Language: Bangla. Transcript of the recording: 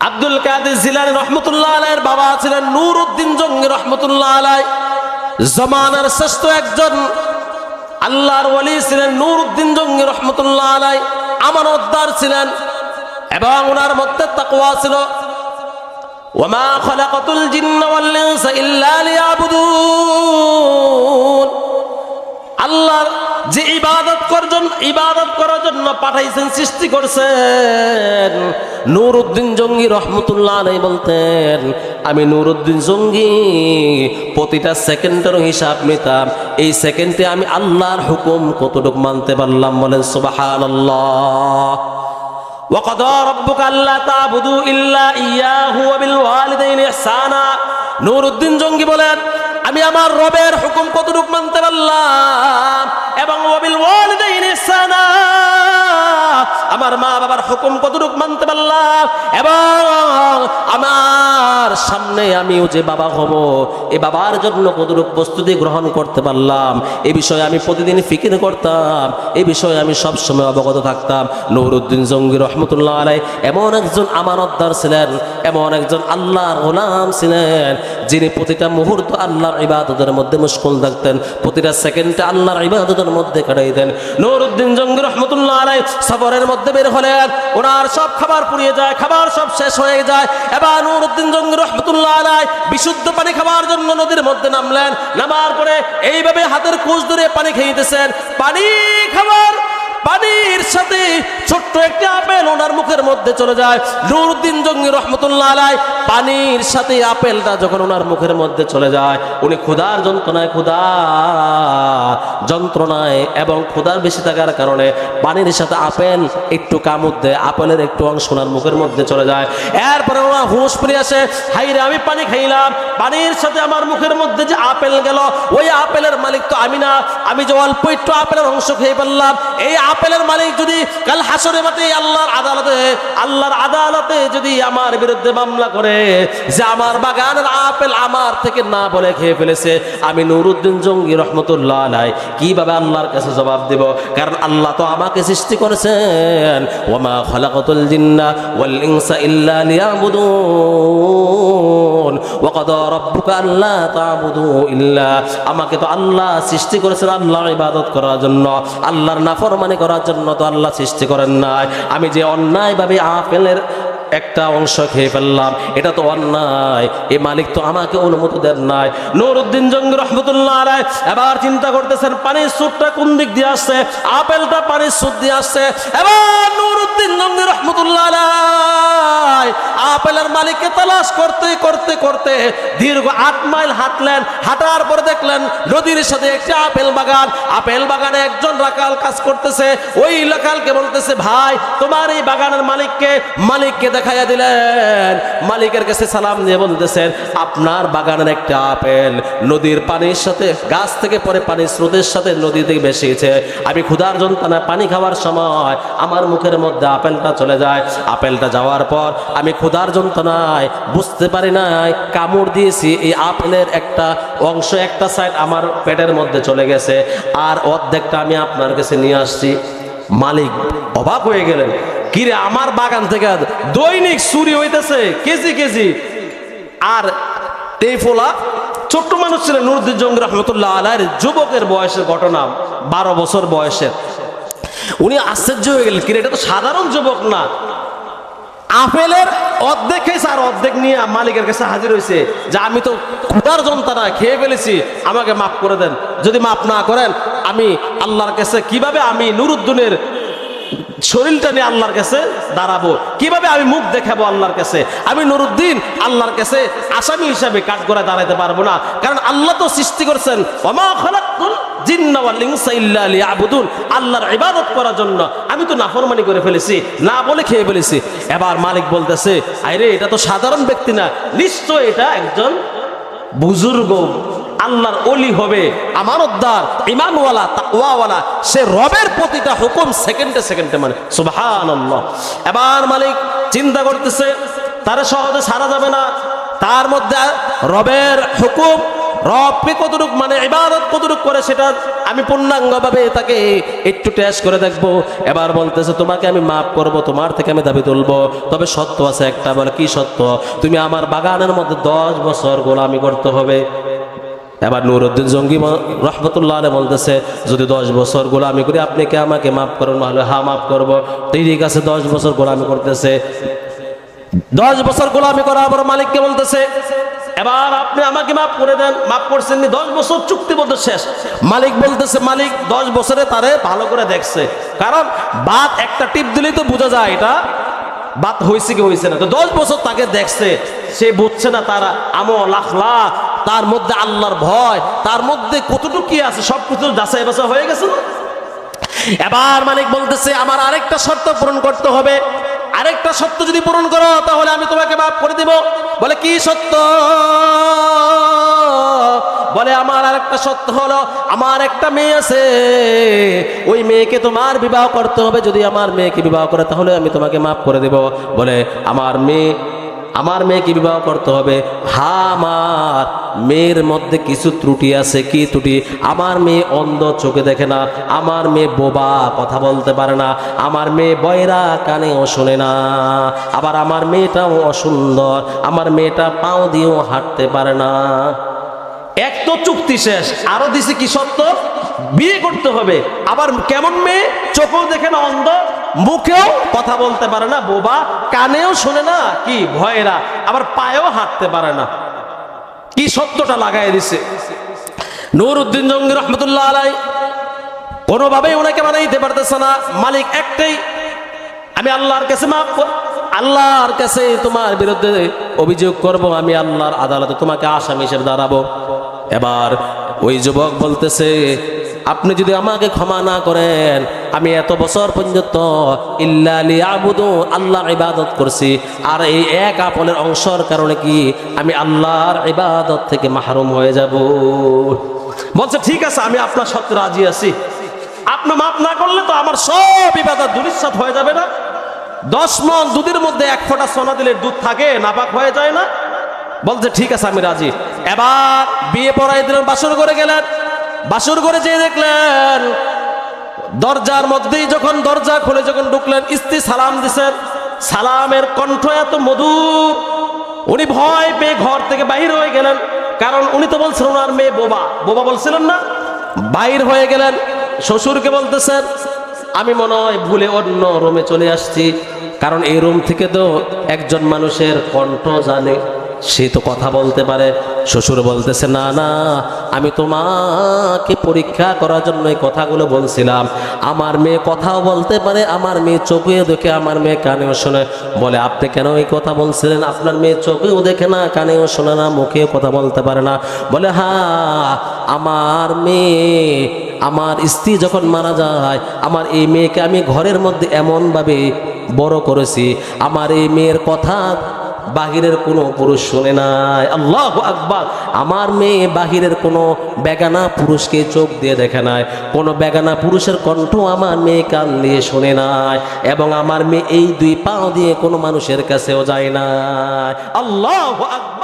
আব্দুল কাদের জিলানী রহমতুল্লাহ আলাইহির বাবা ছিলেন নুরউদ্দিন জঙ্গি রহমতুল্লাহ আলাইহি। জমানার শ্রেষ্ঠ একজন আল্লাহর ওয়ালি ছিলেন নুরউদ্দিন জঙ্গি রহমতুল্লাহ আলাইহি। আমানতদার ছিলেন এবং ওনার মধ্যে তাকওয়া ছিল। ওয়ামা খালাকাতুল জিন্না ওয়াল ইনসা ইল্লা লিয়াবুদুন। আল্লাহর যে ইবাদত করার জন্য পাঠাইছেন, সৃষ্টি করছেন। নুরউদ্দিন জঙ্গি রহমতুল্লাহ আলাইহি বলতেন, আমি নুরউদ্দিন জঙ্গি প্রতিটা সেকেন্ডের হিসাব নিতাম, এই সেকেন্ডে আমি আল্লাহর হুকুম কতটুকু মানতে পারলাম। বলেন সুবহানাল্লাহ। وقضى ربك ألا تعبدوا إلا إياه وبالوالدين إحسانا। নুরউদ্দিন জঙ্গি বলেন, আমি আমার রবের হুকুম কতটুকু মানতে পারলাম এবং ওয়াবিল ওয়ালিদাইনি ইহসানা, আমার মা বাবার হুকুম কতটুকু মানতে পারলাম এবং আমার সামনে আমিও যে বাবা হব এই বাবার জন্য কতটুকু প্রস্তুতি গ্রহণ করতে পারলাম, এই বিষয়ে আমি প্রতিদিন ফিকির করতাম, এই বিষয়ে আমি সবসময় অবগত থাকতাম। নুরউদ্দিন জঙ্গি রহমতুল্লাহ আলাইহি এমন একজন আমানতদার ছিলেন, এমন একজন আল্লাহর গোলাম ছিলেন, যিনি প্রতিটা মুহূর্ত আল্লাহর ইবাদতের মধ্যে মুশগুল থাকতেন, প্রতিটা সেকেন্ডে আল্লাহর ইবাদতের মধ্যে কাটাইতেন। নুরউদ্দিন জঙ্গি রহমতুল্লাহ আলাইহি সফরের মধ্যে বের হলেন, ওনার সব খাবার পুড়িয়ে যায়, খাবার সব শেষ হয়ে যায়। এবার নুরউদ্দিন জঙ্গি রহমতুল্লাহ আলাইহি বিশুদ্ধ পানি খাওয়ার জন্য নদীর মধ্যে নামলেন। নামার পরে এইভাবে হাতের কুঁজ ধরে পানি খাইতেছেন। পানি খাবার পানির সাথে ছোট্ট একটি আপেল ওনার মুখের মধ্যে চলে যায়। নুরউদ্দিন জঙ্গি রহমতুল্লাহ আলাইহি পানির সাথে আপেলটা যখন ওনার মুখের মধ্যে চলে যায়, উনি ক্ষুধার যন্ত্রণায় এবং ক্ষুধার বেশি থাকার কারণে পানির সাথে আপেল একটু কামড় দেয়, আপেলের একটু অংশ ওনার মুখের মধ্যে চলে যায়। এরপরে ওনার হুঁশ ফিরে আসে, হাইরে আমি পানি খাইলাম, পানির সাথে আমার মুখের মধ্যে যে আপেল গেল, ওই আপেলের মালিক তো আমি না, আমি যে অল্প একটু আপেলের অংশ খেয়ে ফেললাম। এই আপেলের মালিক যদি কাল হাসরে মাঠে আল্লাহর আদালতে যদি আমার বিরুদ্ধে মামলা করে যে আমার বাগানের আপেল আমার থেকে না বলে খেয়ে ফেলেছে, আমি নুরউদ্দিন জঙ্গি রহমতুল্লাহ আলাইহি কিভাবে আল্লাহর কাছে জবাব দেব? কারণ আল্লাহ তো আমাকে সৃষ্টি করেছেন, ওয়ামা খালাকাতুল জিন্না ওয়াল ইনসা ইল্লা লিয়াবুদুন ওয়া কাদা রাব্বুকা আল্লা তা'বুদু ইল্লা, আমাকে তো আল্লাহ সৃষ্টি করেছেন আল্লাহর ইবাদত করার জন্য, আল্লাহর নাফরমানি করার জন্য তো আল্লাহ সৃষ্টি করেন নাই। আমি যে অন্যায়ভাবে আপেলের একটা অংশ খেয়ে ফেললাম, এটা তো অন্যায়, এই মালিক তো আমাকে অনুমতি দেন নাই। নুরউদ্দিন জঙ্গি রহমতুল্লাহ আলাইহি এবার চিন্তা করতেছেন, পানির স্রোতটা কোন দিক দিয়ে আসছে, আপেলটা পানির স্রোত দিয়ে আসছে। এবার নুরউদ্দিন জঙ্গি রহমতুল্লাহ আলাইহি আপেলের মালিককে তালাশ করতে করতে করতে দীর্ঘ 8 মাইল হাঁটলেন। হাঁটার পরে দেখলেন নদীর সাথে একটি আপেল বাগান, আপেল বাগানে একজন রাখাল কাজ করতেছে। ওই রাখালকে বলতেছে, ভাই তোমার এই বাগানের মালিককে দেখাইয়া দিলেন। মালিকের কাছে সালাম দিয়ে বলতেছেন, আপনার বাগানের একটা আপেল নদীর পানির সাথে গাছ থেকে পরে পানির স্রোতের সাথে নদী থেকে ভেসেছে, আমি ক্ষুধার যন্ত্রণায় পানি খাওয়ার সময় আমার মুখের মধ্যে আপেলটা চলে যায়। আপেলটা যাওয়ার পর আমি ক্ষুধার যন্ত্রণায় বুঝতে পারি নাই, কামড় দিয়েছি, এই আপেলের একটা অংশ একটা সাইড আমার পেটের মধ্যে চলে গেছে, আর অর্ধেকটা আমি আপনার কাছে নিয়ে আসছি। মালিক অবাক হয়ে গেলেন, কিরে আমার বাগান থেকে দৈনিক চুরি হইতেছে কেজি কেজি। আর এই ফোলা ছোট্ট মানুষ ছিলেন নুরউদ্দিন জঙ্গি রহমতুল্লাহ আলাইহির যুবকের বয়সের ঘটনা, 12 বছর বয়সের। উনি আশ্চর্য হয়ে গেলেন, কিরে এটা তো সাধারণ যুবক না, আপেলের অর্ধেক খেয়েছে আর অর্ধেক নিয়ে মালিকের কাছে হাজির হয়েছে যে আমি তো ক্ষুধার যন্ত্রণা খেয়ে ফেলেছি, আমাকে মাফ করে দেন। যদি মাফ না করেন আমি আল্লাহর কাছে কিভাবে আমি নুরউদ্দিনের শরীরটা নিয়ে আল্লাহর কাছে দাঁড়াবো, কিভাবে আমি মুখ দেখাবো আল্লাহর কাছে? আমি নুরউদ্দিন আল্লাহর কাছে আসামি হিসাবে কাঠগড়ায় দাঁড়াতে পারবো না, কারণ আল্লাহ তো সৃষ্টি করেছেন ওয়ামা খালাকতুল জিন্না ওয়াল ইনসা ইল্লা লিয়াবুদুন, আল্লাহর ইবাদত করার জন্য। আমি তো নাফরমানি করে ফেলেছি, না বলে খেয়ে ফেলেছি। এবার মালিক বলতেছে, আরে এটা তো সাধারণ ব্যক্তি না, নিশ্চয় এটা একজন বুজুর্গ, আল্লাহর ওলি হবে, আমানতদার, ঈমানওয়ালা, তাকওয়াওয়ালা, সে রবের প্রতিটা হুকুম সেকেন্ডে সেকেন্ডে মানে। সুবহানাল্লাহ। এবার মালিক চিন্তা করতেছে, তারা সহজে ছাড়া যাবে না, তার মধ্যে রবের হুকুম, রবকে কতটুক মানে ইবাদত কতটুক করে সেটা আমি পূর্ণাঙ্গভাবে তাকে একটু টেস্ট করে দেখবো। এবার বলতেছে তোমাকে আমি মাফ করব, তোমার থেকে আমি দাবি তুলবো, তবে সত্য আছে একটা। বলে কি সত্য? তুমি আমার বাগানের মধ্যে 10 বছর গোলামি করতে হবে। এবার নুরউদ্দিন জঙ্গি রহমতুল্লাহ আলাইহি বলতেছে যদি 10 বছর গোলামি করি আপনি কি আমাকে মাফ করুন? বলে হ্যাঁ মাফ করবো। ঠিক আছে, 10 বছর গোলামি করতেছে। 10 বছর গোলামি করার পর মালিককে বলতেছে এবার আপনি আমাকে মাফ করে দেন। মাফ করছেন, 10 বছর চুক্তিবদ্ধ শেষ। মালিক বলতেছে, মালিক 10 বছরে তারে ভালো করে দেখছে, কারণ বাত একটা টিপ দিলেই তো বোঝা যায় এটা বাত হয়েছে কি হয়েছে না। তো 10 বছর তাকে দেখছে, সে বুঝছে না তার আমল আখলাক, তার মধ্যে আল্লাহর ভয়, তার মধ্যে কতটুকু কি আছে সবকিছু যাচাই বাছাই হয়ে গেছে না। এবার মালিক বলতেছে আমার আরেকটা শর্ত পূরণ করতে হবে, আরেকটা শর্ত যদি পূরণ করো তাহলে আমি তোমাকে মাফ করে দিব। বলে কি সত্য? বলে আমার আরেকটা সত্য হলো আমার একটা মেয়ে আছে, ওই মেয়েকে তোমার বিবাহ করতে হবে। যদি আমার মেয়েকে বিবাহ করে তাহলে আমি তোমাকে মাফ করে দেব। বলে আমার মেয়েকে বিবাহ করতে হবে। হ্যাঁ, আমার মেয়ের মধ্যে কিছু ত্রুটি আছে। কি ত্রুটি? আমার মেয়ে অন্ধ, চোখে দেখে না। আমার মেয়ে বোবা, কথা বলতে পারে না। আমার মেয়ে বয়রা, কানেও শোনে না। আবার আমার মেয়েটাও অসুন্দর, আমার মেয়েটা পাও দিয়েও হাঁটতে পারে না। এক তো চুক্তি শেষ, আরো দিছে কি সত্য? বিয়ে করতে হবে। আবার কেমন মেয়ে? চোখেও দেখে না, অন্ধ, মুখেও কথা বলতে পারে না, বোবা, কানেও শোনে না, কি ভয়েরা, আবার পায়েও হাঁটতে পারে না। কি সত্যটা লাগাই দিছে নুরউদ্দিন জঙ্গি রহমতুল্লাহ আলাইহি। কোনোভাবেই ওনাকে বানাইতে পারতেছে না। মালিক একটাই, আমি আল্লাহর কাছে আল্লাহর কাছে তোমার বিরুদ্ধে অভিযোগ করব, আমি আল্লাহর আদালতে তোমাকে আসামি হিসেবে দাঁড়াবো। এবার ওই যুবক বলতেছে আপনি যদি আমাকে ক্ষমা না করেন, আমি এত বছর পর্যন্ত ইল্লা লিয়াবুদু আল্লাহর ইবাদত করছি, আর এই এক আপনের অংশের কারণে কি আমি আল্লাহর ইবাদত থেকে মাহরুম হয়ে যাব। বলছে ঠিক আছে, আমি আপনার সাথে রাজি আছি। আপনি মাফ না করলে তো আমার সব ইবাদত দুলিশাত হয়ে যাবে না। 10 মণ দুধের মধ্যে 1 ফোঁটা সোনা দিলে দুধ থাকে, নাপাক হয়ে যায় না। বলছে ঠিক আছে, আমি রাজি। এবার বিয়ে পড়াই দিলেন, বাসর করে গেলেন। বাসর করে যেয়ে দেখলেন দরজার মধ্যেই যখন দরজা খুলে যখন ঢুকলেন, স্ত্রী সালাম দিছেন। সালামের কণ্ঠ এত মধুর, উনি ভয় পেয়ে ঘর থেকে বাহির হয়ে গেলেন। কারণ উনি তো বলছেন ওনার মেয়ে বোবা, বোবা বলছিলেন না। বাহির হয়ে গেলেন, শ্বশুরকে বলতেছেন আমি মনে হয় ভুলে অন্য রুমে চলে আসছি, কারণ এই রুম থেকে তো একজন মানুষের কণ্ঠ জানে, সে তো কথা বলতে পারে। শ্বশুর বলতেছে না না, আমি তোমাকে পরীক্ষা করার জন্য এই কথাগুলো বলছিলাম। আমার মেয়ে কথাও বলতে পারে, আমার মেয়ে চোখেও দেখে, আমার মেয়ে কানেও শোনে। বলে আপনি কেন এই কথা বলছিলেন? আপনার মেয়ে চোখেও দেখে না, কানেও শোনে না, মুখেও কথা বলতে পারে না। বলে হ্যাঁ, আমার মেয়ে, আমার স্ত্রী যখন মারা যায়, আমার এই মেয়েকে আমি ঘরের মধ্যে এমনভাবে বড় করেছি, আমার এই মেয়ের কথা বাহিরের কোনো পুরুষ শুনে নাই। আল্লাহু আকবার। আমার মেয়ে বাহিরের কোনো বেগানা পুরুষকে চোখ দিয়ে দেখে নাই, কোনো বেগানা পুরুষের কণ্ঠ আমার মেয়ে কান দিয়ে শুনে নাই, এবং আমার মেয়ে এই 2 পা দিয়ে কোনো মানুষের কাছেও যায় না। আল্লাহু আকবার।